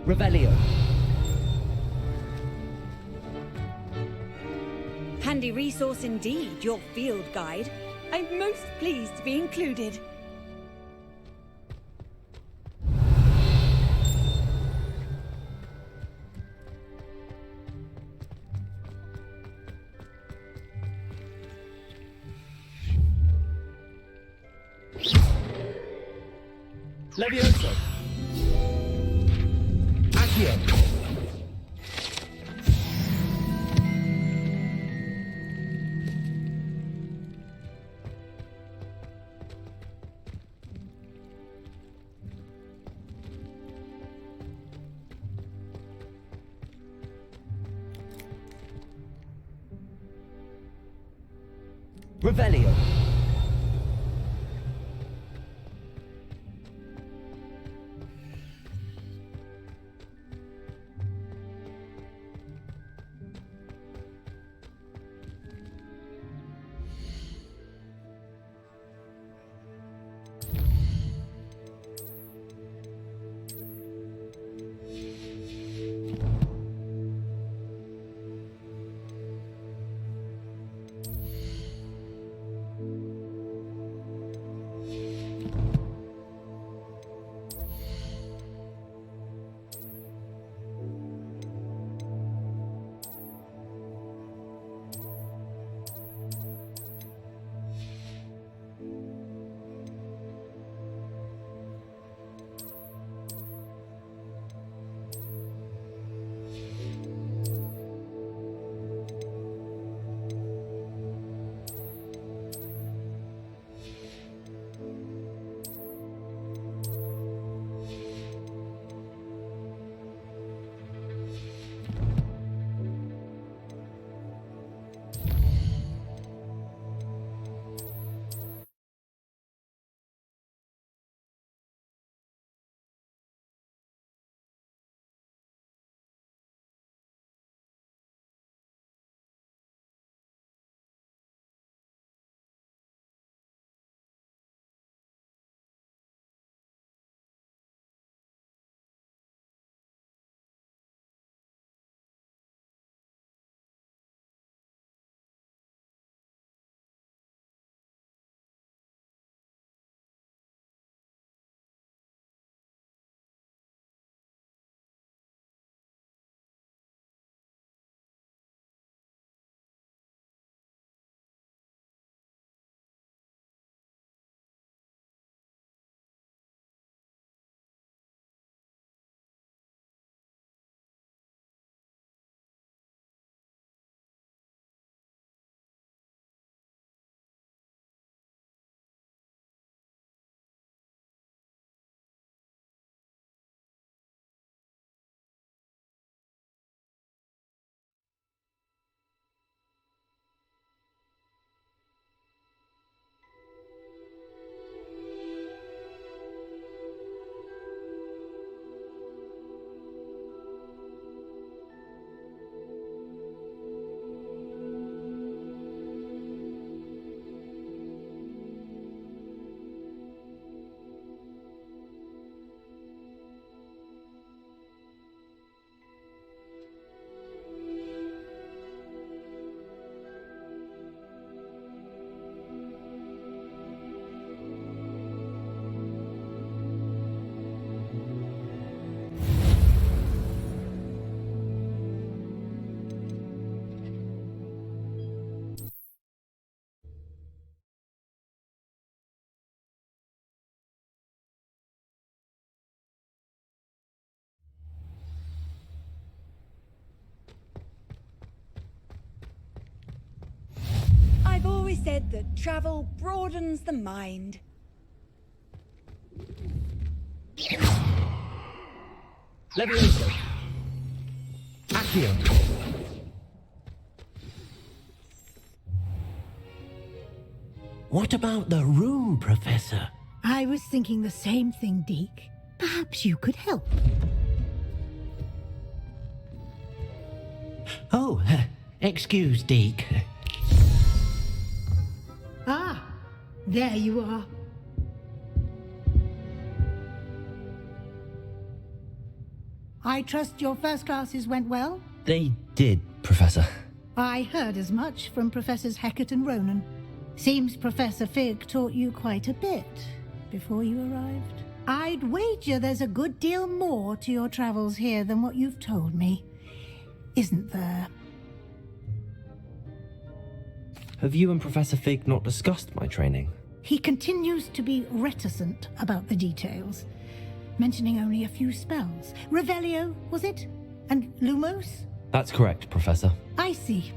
Revelio. Handy resource indeed, your field guide. I'm most pleased to be included. Levioso. Accio. Revelio. I've always said that travel broadens the mind. Levioso. Accio. What about the room, Professor? I was thinking the same thing, Deke. Perhaps you could help. Oh, excuse, Deke. Ah, there you are. I trust your first classes went well? They did, Professor. I heard as much from Professors Hecat and Ronan. Seems Professor Fig taught you quite a bit before you arrived. I'd wager there's a good deal more to your travels here than what you've told me. Isn't there? Have you and Professor Fig not discussed my training? He continues to be reticent about the details, mentioning only a few spells. Revelio, was it? And Lumos? That's correct, Professor. I see.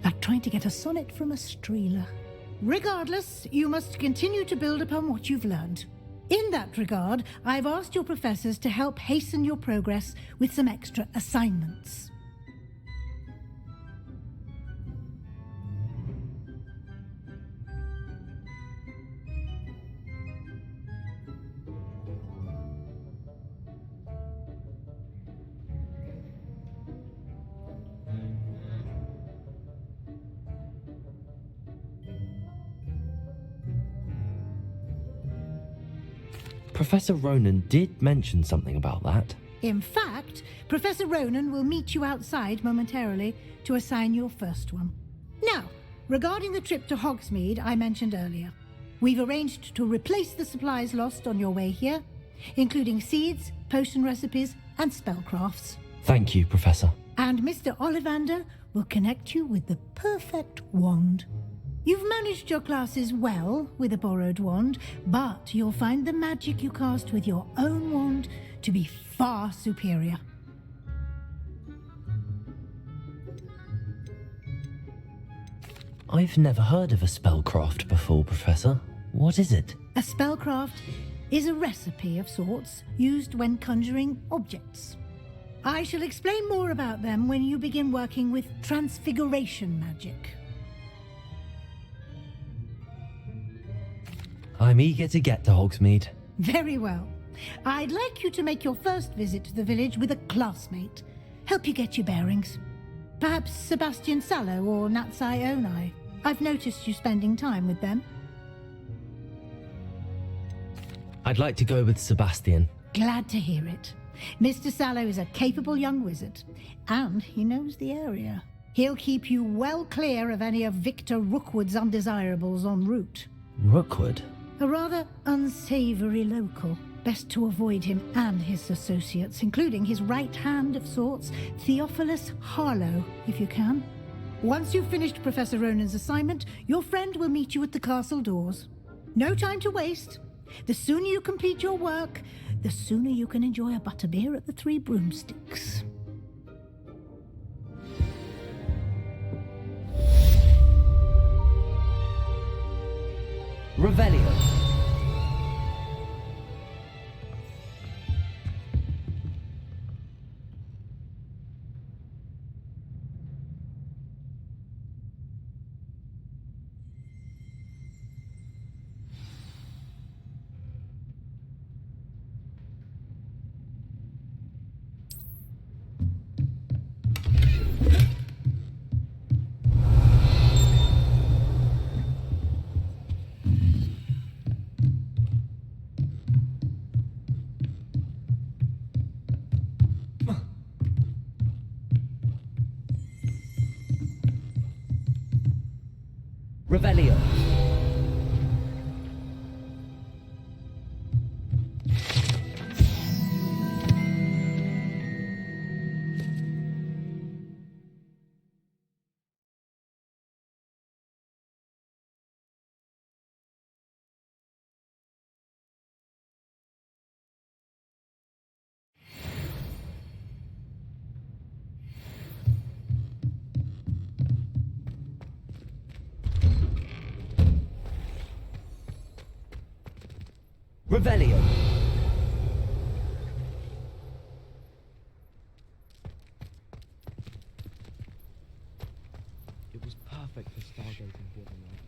Like trying to get a sonnet from a streeler. Regardless, you must continue to build upon what you've learned. In that regard, I've asked your professors to help hasten your progress with some extra assignments. Professor Ronan did mention something about that. In fact, Professor Ronan will meet you outside momentarily to assign your first one. Now, regarding the trip to Hogsmeade I mentioned earlier, we've arranged to replace the supplies lost on your way here, including seeds, potion recipes, and spellcrafts. Thank you, Professor. And Mr. Ollivander will connect you with the perfect wand. You've managed your classes well with a borrowed wand, but you'll find the magic you cast with your own wand to be far superior. I've never heard of a spellcraft before, Professor. What is it? A spellcraft is a recipe of sorts used when conjuring objects. I shall explain more about them when you begin working with transfiguration magic. I'm eager to get to Hogsmeade. Very well. I'd like you to make your first visit to the village with a classmate. Help you get your bearings. Perhaps Sebastian Sallow or Natsai Onai. I've noticed you spending time with them. I'd like to go with Sebastian. Glad to hear it. Mr. Sallow is a capable young wizard, and he knows the area. He'll keep you well clear of any of Victor Rookwood's undesirables en route. Rookwood? A rather unsavory local. Best to avoid him and his associates, including his right hand of sorts, Theophilus Harlow, if you can. Once you've finished Professor Ronan's assignment, your friend will meet you at the castle doors. No time to waste. The sooner you complete your work, the sooner you can enjoy a butterbeer at the Three Broomsticks. Revelio. Revelio. Revelio. It was perfect for stargazing the other night.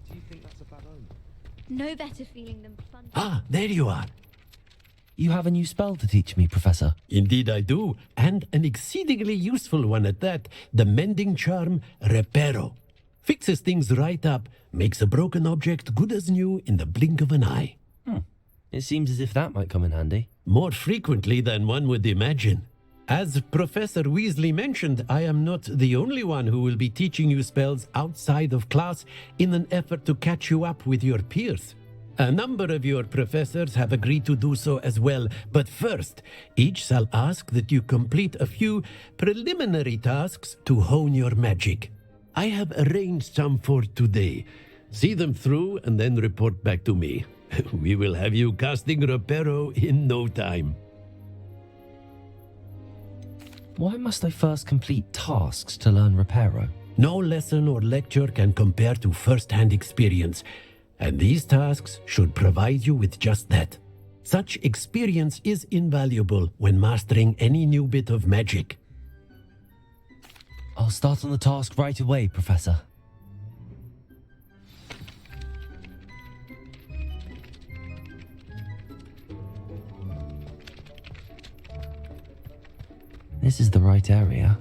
Do you think that's a bad omen? No better feeling than plunging. Ah, there you are. You have a new spell to teach me, Professor. Indeed I do, and an exceedingly useful one at that, the mending charm Reparo. Fixes things right up, makes a broken object good as new in the blink of an eye. It seems as if that might come in handy. More frequently than one would imagine. As Professor Weasley mentioned, I am not the only one who will be teaching you spells outside of class in an effort to catch you up with your peers. A number of your professors have agreed to do so as well, but first, each shall ask that you complete a few preliminary tasks to hone your magic. I have arranged some for today. See them through and then report back to me. We will have you casting Reparo in no time. Why must I first complete tasks to learn Reparo? No lesson or lecture can compare to first-hand experience, and these tasks should provide you with just that. Such experience is invaluable when mastering any new bit of magic. I'll start on the task right away, Professor. This is the right area.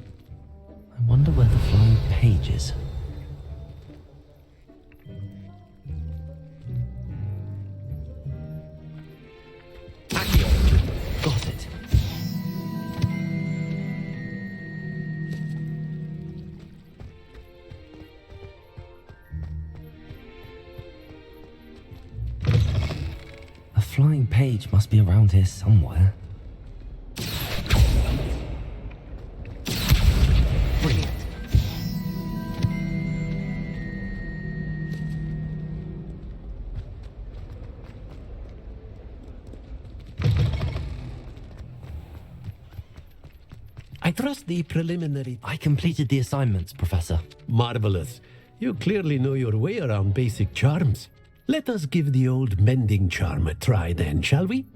I wonder where the flying page is. Got it. A flying page must be around here somewhere. Brilliant. I trust the preliminary... I completed the assignments, Professor. Marvelous. You clearly know your way around basic charms. Let us give the old mending charm a try then, shall we?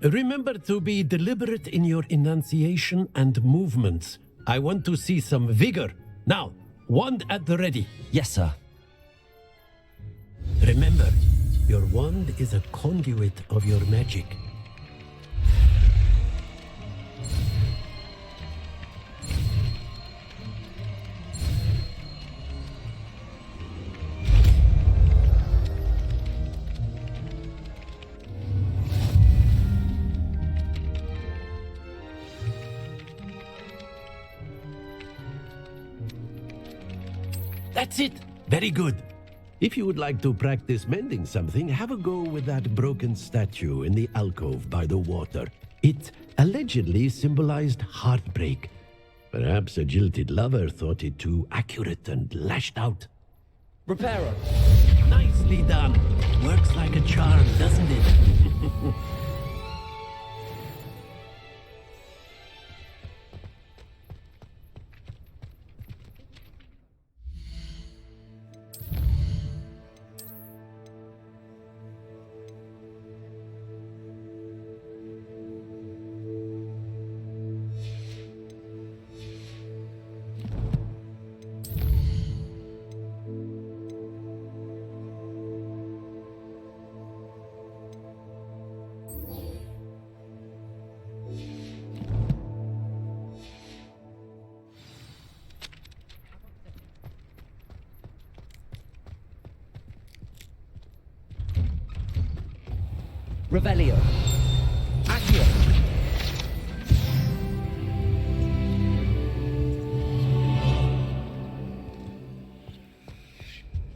Remember to be deliberate in your enunciation and movements. I want to see some vigor. Now, wand at the ready. Yes, sir. Remember, your wand is a conduit of your magic. That's it. Very good. If you would like to practice mending something, have a go with that broken statue in the alcove by the water. It allegedly symbolized heartbreak. Perhaps a jilted lover thought it too accurate and lashed out. Reparo. Nicely done. Works like a charm, doesn't it? Revelio. Accio.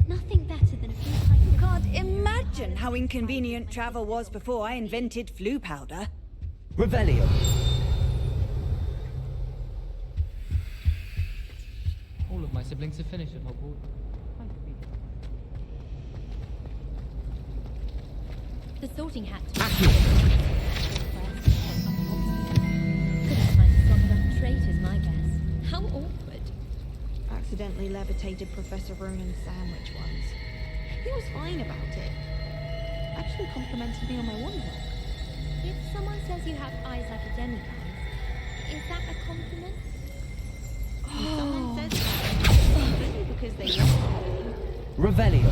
Nothing better than a few pints of... Can't imagine how inconvenient travel was before I invented flu powder. Revelio. All of my siblings have finished at Hogwarts. The sorting hat. Accio. Couldn't find a strong enough trait is my guess. How awkward. Accidentally levitated Professor Ronan's sandwich once. He was fine about it. Actually complimented me on my wand work. If someone says you have eyes like a demiguise, is that a compliment? If someone says that, maybe because they love me. Revelio.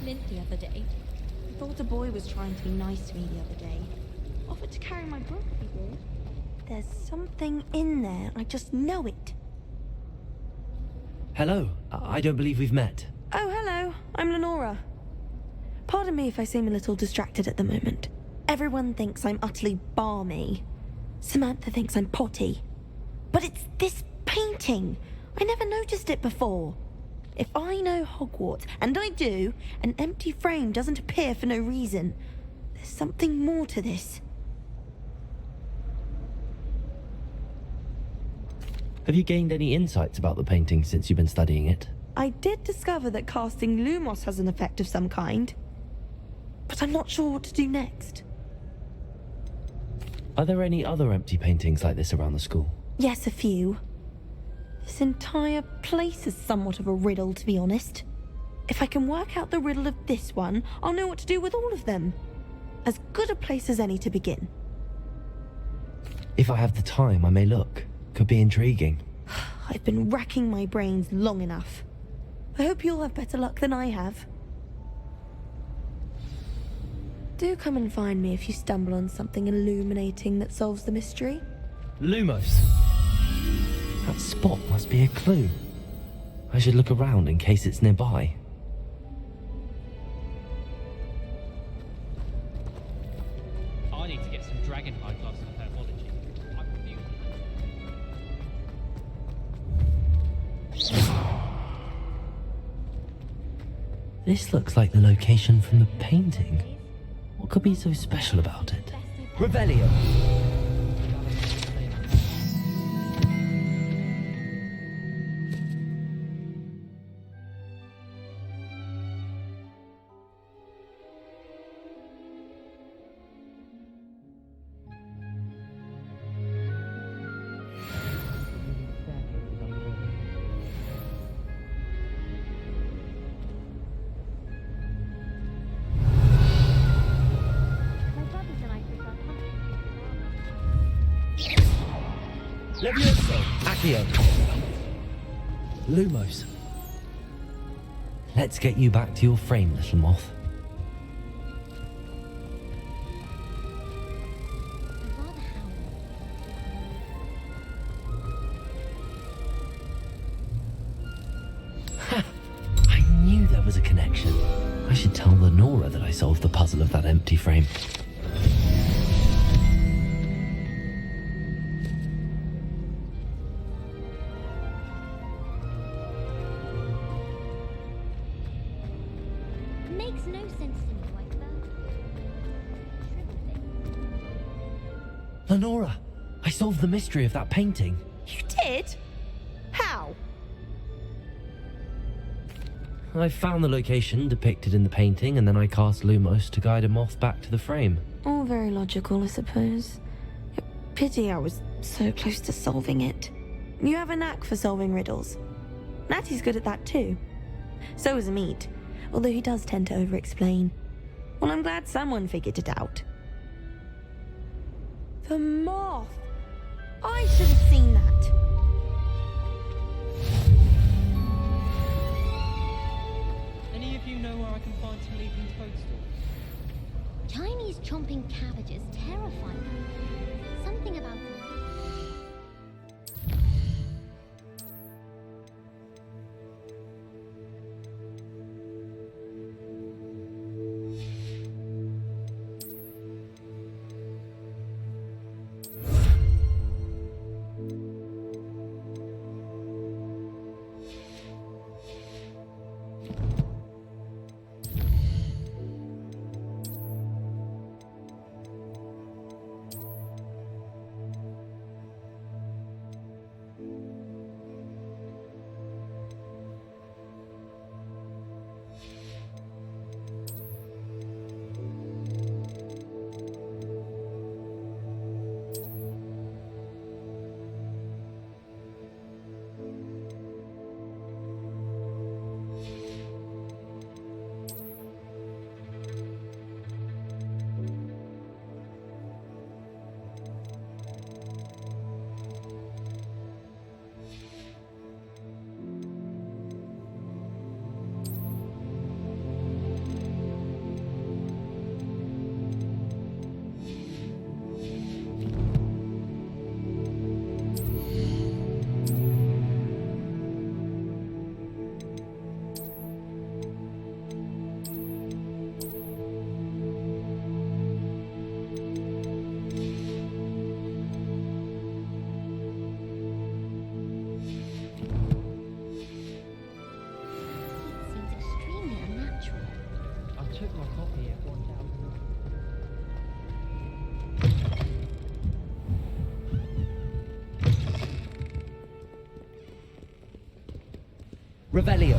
Lint the other day. I thought a boy was trying to be nice to me the other day. Offered to carry my book if he did. There's something in there. I just know it. Hello. I don't believe we've met. Oh, hello. I'm Lenora. Pardon me if I seem a little distracted at the moment. Everyone thinks I'm utterly balmy. Samantha thinks I'm potty. But it's this painting. I never noticed it before. If I know Hogwarts, and I do, an empty frame doesn't appear for no reason. There's something more to this. Have you gained any insights about the painting since you've been studying it? I did discover that casting Lumos has an effect of some kind. But I'm not sure what to do next. Are there any other empty paintings like this around the school? Yes, a few. This entire place is somewhat of a riddle, to be honest. If I can work out the riddle of this one, I'll know what to do with all of them. As good a place as any to begin. If I have the time, I may look. Could be intriguing. I've been racking my brains long enough. I hope you'll have better luck than I have. Do come and find me if you stumble on something illuminating that solves the mystery. Lumos! That spot must be a clue. I should look around in case it's nearby. I need to get some Dragonhide classes in herbology. I refuse. This looks like the location from the painting. What could be so special about it? Revelio. My brothers and I prefer pumpkin. Levioso. Accio! Lumos. Let's get you back to your frame, little moth. I'd rather howl. I knew there was a connection. I should tell Lenora that I solved the puzzle of that empty frame. Makes no sense to me, Whitebird. Shriveled thing. Lenora, I solved the mystery of that painting. You did? How? I found the location depicted in the painting, and then I cast Lumos to guide a moth back to the frame. All very logical, I suppose. Pity I was so close to solving it. You have a knack for solving riddles. Natty's good at that too. So is Mead, although he does tend to over-explain. Well, I'm glad someone figured it out. The moth! I should have seen that. Any of you know where I can find some leafing toadstools? Chinese chomping cabbages terrify me. Something about them. Revelio.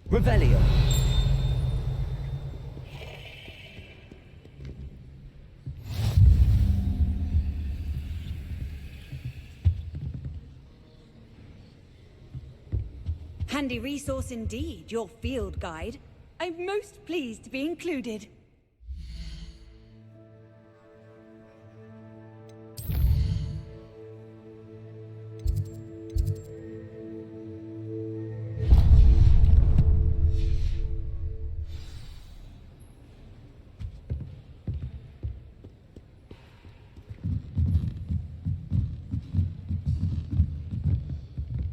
Revelio. Handy resource indeed, your field guide. I'm most pleased to be included.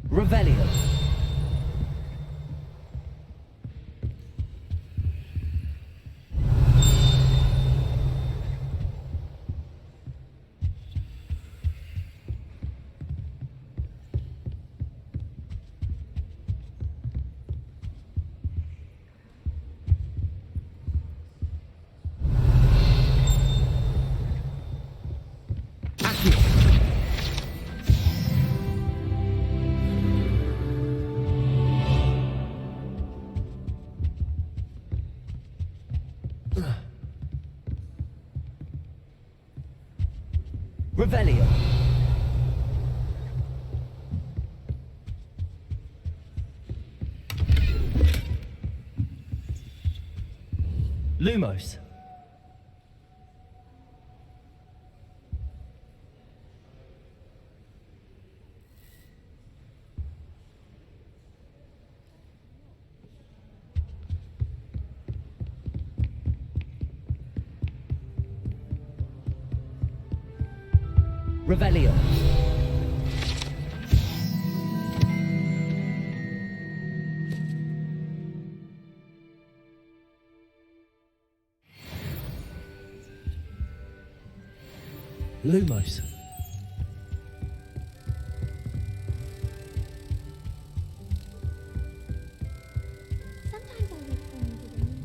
Revelio. Accio. Revelio. Lumos. Revelio. Lumos. Sometimes I look forward to the music.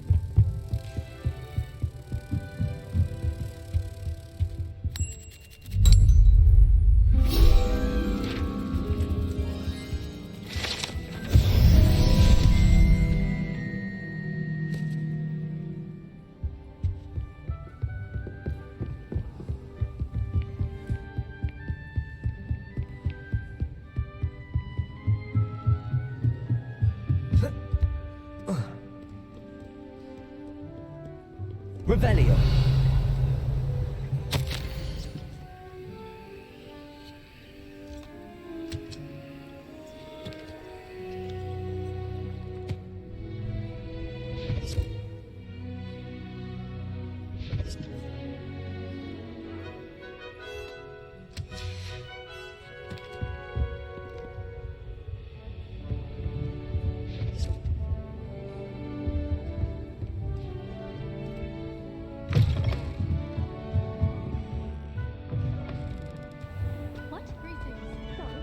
Revelio. What? Greetings. Sorry.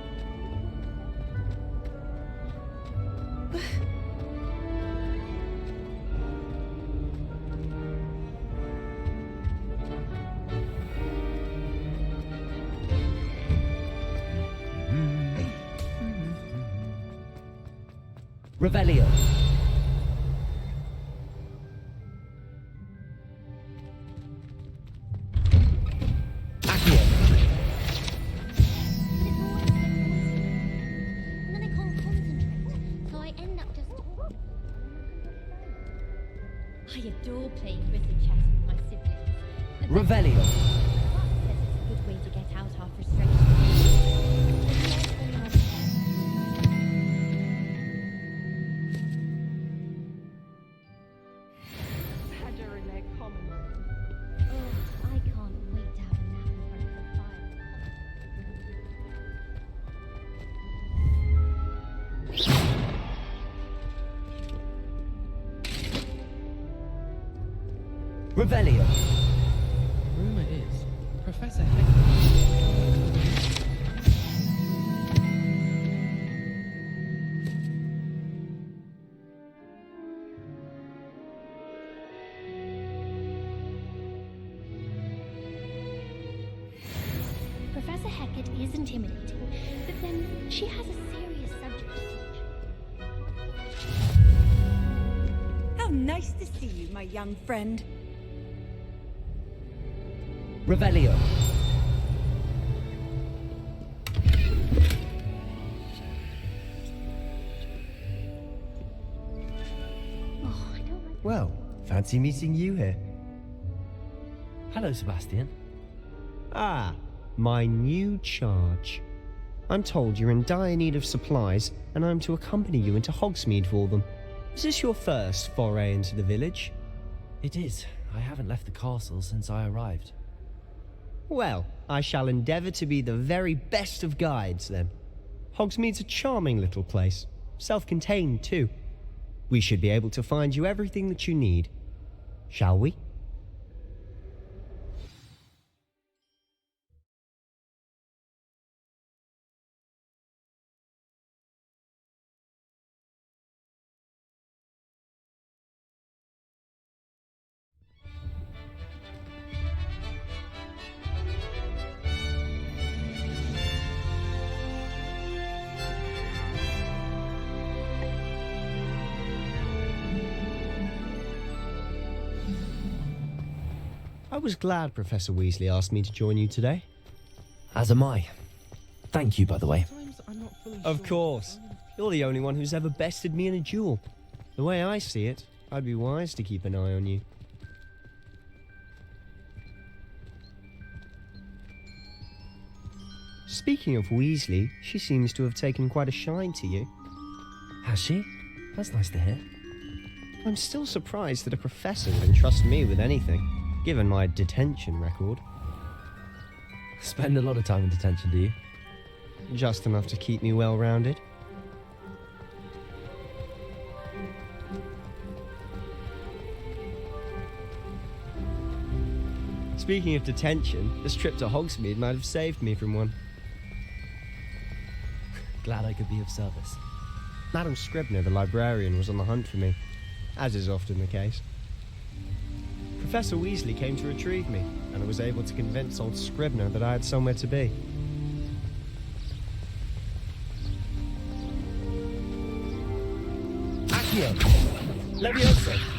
Revelio. Accio. But it's always so noisy. And then I can't concentrate, so I end up just... I adore playing grizzly chess with my siblings. Revelio. Papa says it's a good way to get out our frustration. Oh, I can't wait to have a nap in front of the fire. Revelio. Rumor is, Professor Heck. Professor Hecat is intimidating, but then she has a serious subject to teach. How nice to see you, my young friend. Revelio. Oh, I don't like. Well, fancy meeting you here. Hello, Sebastian. Ah, my new charge. I'm told you're in dire need of supplies, and I'm to accompany you into Hogsmeade for them. Is this your first foray into the village? It is. I haven't left the castle since I arrived. Well, I shall endeavour to be the very best of guides, then. Hogsmeade's a charming little place, self-contained too. We should be able to find you everything that you need. Shall we? I was glad Professor Weasley asked me to join you today. As am I. Thank you, by the way. Sometimes I'm not fully Of sure. course. You're the only one who's ever bested me in a duel. The way I see it, I'd be wise to keep an eye on you. Speaking of Weasley, she seems to have taken quite a shine to you. Has she? That's nice to hear. I'm still surprised that a professor would entrust me with anything, given my detention record. Spend a lot of time in detention, do you? Just enough to keep me well-rounded. Speaking of detention, this trip to Hogsmeade might have saved me from one. Glad I could be of service. Madam Scribner, the librarian, was on the hunt for me, as is often the case. Professor Weasley came to retrieve me, and I was able to convince old Scribner that I had somewhere to be. Accio. Leviosa.